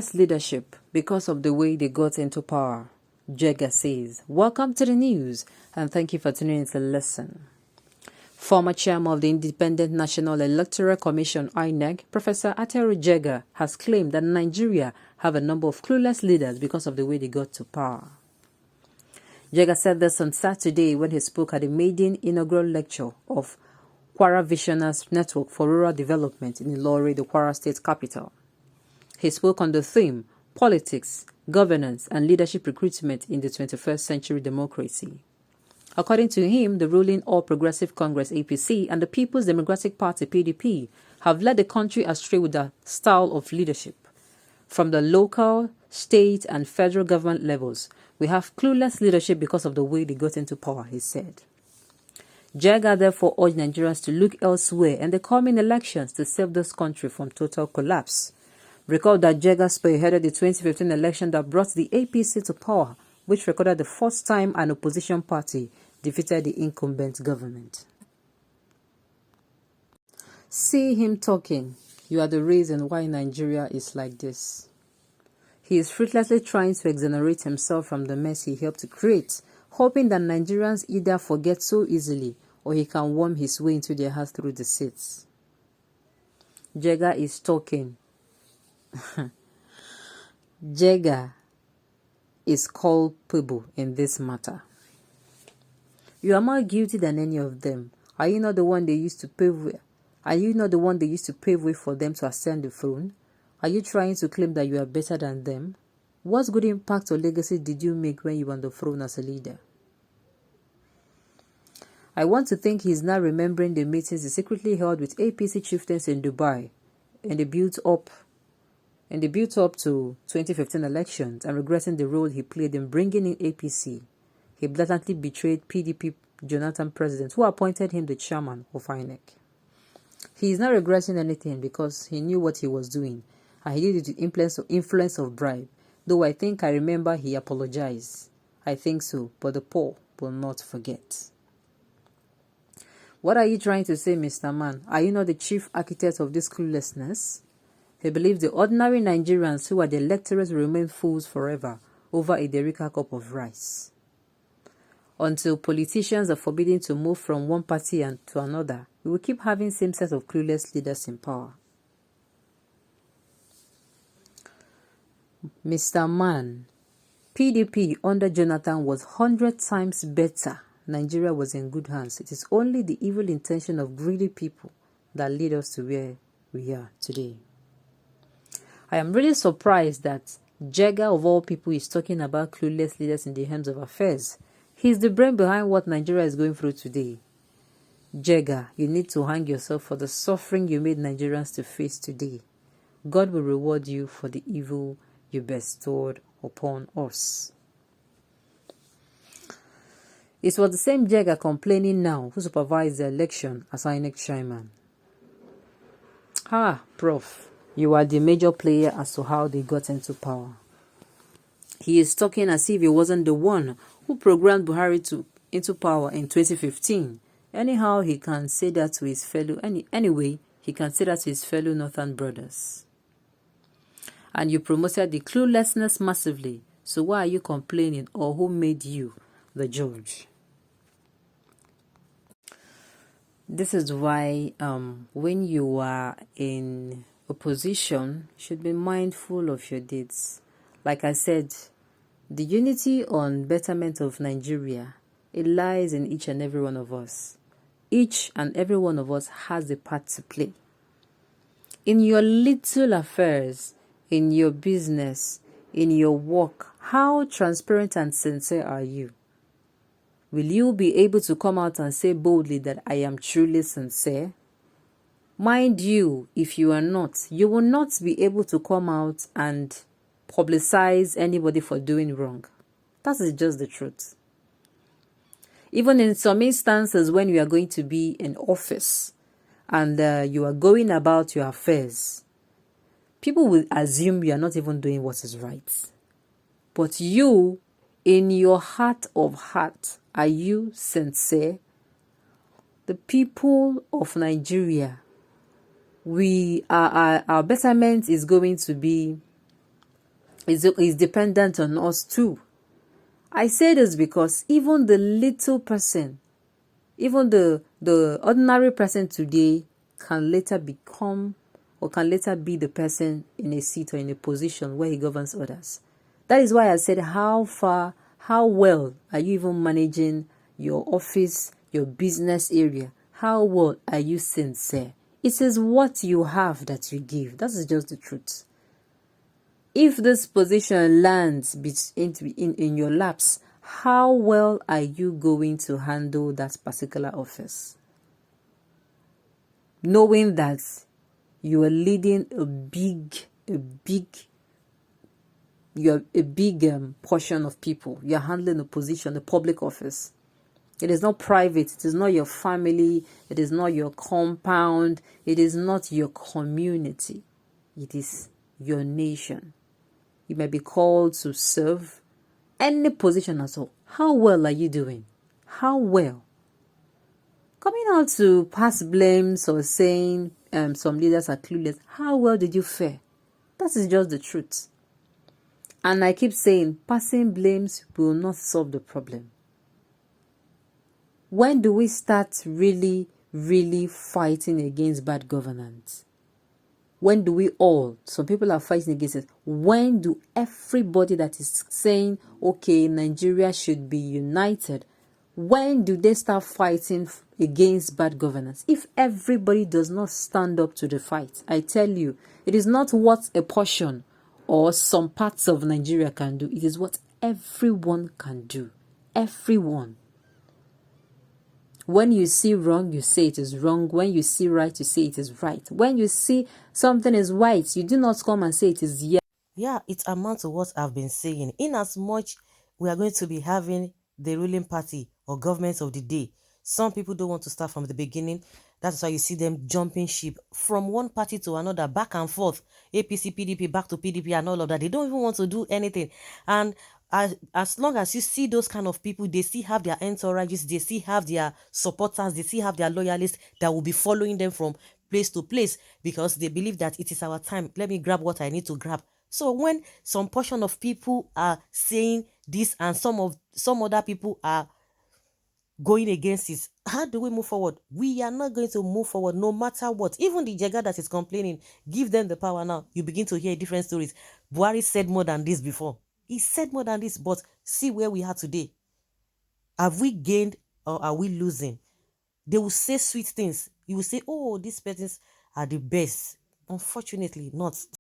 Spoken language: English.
clueless leadership because of the way they got into power, Jefa says. Welcome to the news and thank you for tuning in to listen. Former chairman of the Independent National Electoral Commission, INEC, Professor Jefa, has claimed that Nigeria have a number of clueless leaders because of the way they got to power. Jefa said this on Saturday when he spoke at the maiden inaugural lecture of Kwara Visionaries Network for Rural Development in Ilori, the Kwara State capital. He spoke on the theme, Politics, Governance and Leadership Recruitment in the 21st Century Democracy. According to him, the ruling All Progressive Congress APC and the People's Democratic Party PDP have led the country astray with their style of leadership. From the local, state and federal government levels, we have clueless leadership because of the way they got into power, he said. Jefa therefore urged Nigerians to look elsewhere in the coming elections to save this country from total collapse. Recall that Jefa spearheaded the 2015 election that brought the APC to power, which recorded the first time an opposition party defeated the incumbent government. See him talking. You are the reason why Nigeria is like this. He is fruitlessly trying to exonerate himself from the mess he helped to create, hoping that Nigerians either forget so easily or he can worm his way into their hearts through the seats. Jefa is talking. Jefa is culpable in this matter. You are more guilty than any of them. Are you not the one they used to pave way? Are you not the one they used to pave way for them to ascend the throne? Are you trying to claim that you are better than them? What good impact or legacy did you make when you were on the throne as a leader? I want to think he is now remembering the meetings he secretly held with APC chieftains in Dubai in the build-up to 2015 elections and regretting the role he played in bringing in APC. He blatantly betrayed PDP Jonathan president who appointed him the chairman of INEC. He is not regretting anything because he knew what he was doing and he did it with influence of bribe, though I remember he apologized. I think so, but the poor will not forget. What are you trying to say, Mr. Man? Are you not the chief architect of this cluelessness? He believes the ordinary Nigerians who are the electors will remain fools forever over a Derika cup of rice. Until politicians are forbidden to move from one party and to another, we will keep having same set of clueless leaders in power. Mr. Man, PDP under Jonathan was 100 times better. Nigeria was in good hands. It is only the evil intention of greedy people that lead us to where we are today. I am really surprised that Jefa of all people is talking about clueless leaders in the hands of affairs. He is the brain behind what Nigeria is going through today. Jefa, you need to hang yourself for the suffering you made Nigerians to face today. God will reward you for the evil you bestowed upon us. It was the same Jefa complaining now who supervised the election as INEC chairman. Prof, you are the major player as to how they got into power. He is talking as if he wasn't the one who programmed Buhari into power in 2015. Anyhow, he can say that to his fellow Northern brothers. And you promoted the cluelessness massively. So why are you complaining, or who made you the judge? This is why when you are in opposition, you should be mindful of your deeds. Like I said, the unity on betterment of Nigeria, it lies in each and every one of us. Each and every one of us has a part to play. In your little affairs, in your business, in your work, how transparent and sincere are you? Will you be able to come out and say boldly that I am truly sincere? Mind you, if you are not, you will not be able to come out and publicize anybody for doing wrong. That is just the truth. Even in some instances when you are going to be in office and you are going about your affairs, people will assume you are not even doing what is right. But you, in your heart of heart, are you sincere? The people of Nigeria, our betterment is going to be is dependent on us too. I say this because even the little person, even the ordinary person today can later become or can later be the person in a seat or in a position where he governs others. That is why I said how well are you even managing your office, your business area? How well are you sincere? It is what you have that you give. That is just the truth. If this position lands in your laps, how well are you going to handle that particular office? Knowing that you are leading a big portion of people. You are handling a position, a public office. It is not private. It is not your family. It is not your compound. It is not your community. It is your nation. You may be called to serve any position at all. How well are you doing? How well? Coming out to pass blames or saying some leaders are clueless, how well did you fare? That is just the truth. And I keep saying, passing blames will not solve the problem. When do we start really fighting against bad governance? When do we all, some people are fighting against it, when do everybody that is saying, okay, Nigeria should be united, when do they start fighting against bad governance? If everybody does not stand up to the fight, I tell you, it is not what a portion or some parts of Nigeria can do. It is what everyone can do. Everyone. When you see wrong, you say it is wrong. When you see right, you say it is right. When you see something is right, you do not come and say it is yes. Yeah, it amounts to what I've been saying. In as much we are going to be having the ruling party or government of the day, some people don't want to start from the beginning. That's why you see them jumping ship from one party to another, back and forth, APC, PDP, back to PDP and all of that. They don't even want to do anything. And as long as you see those kind of people, they still have their entourages, they still have their supporters, they still have their loyalists that will be following them from place to place because they believe that it is our time. Let me grab what I need to grab. So when some portion of people are saying this and some other people are going against it, how do we move forward? We are not going to move forward no matter what. Even the Jega that is complaining, give them the power now. You begin to hear different stories. Buhari said more than this before. He said more than this, but see where we are today. Have we gained or are we losing? They will say sweet things. You will say, oh, these persons are the best. Unfortunately, not.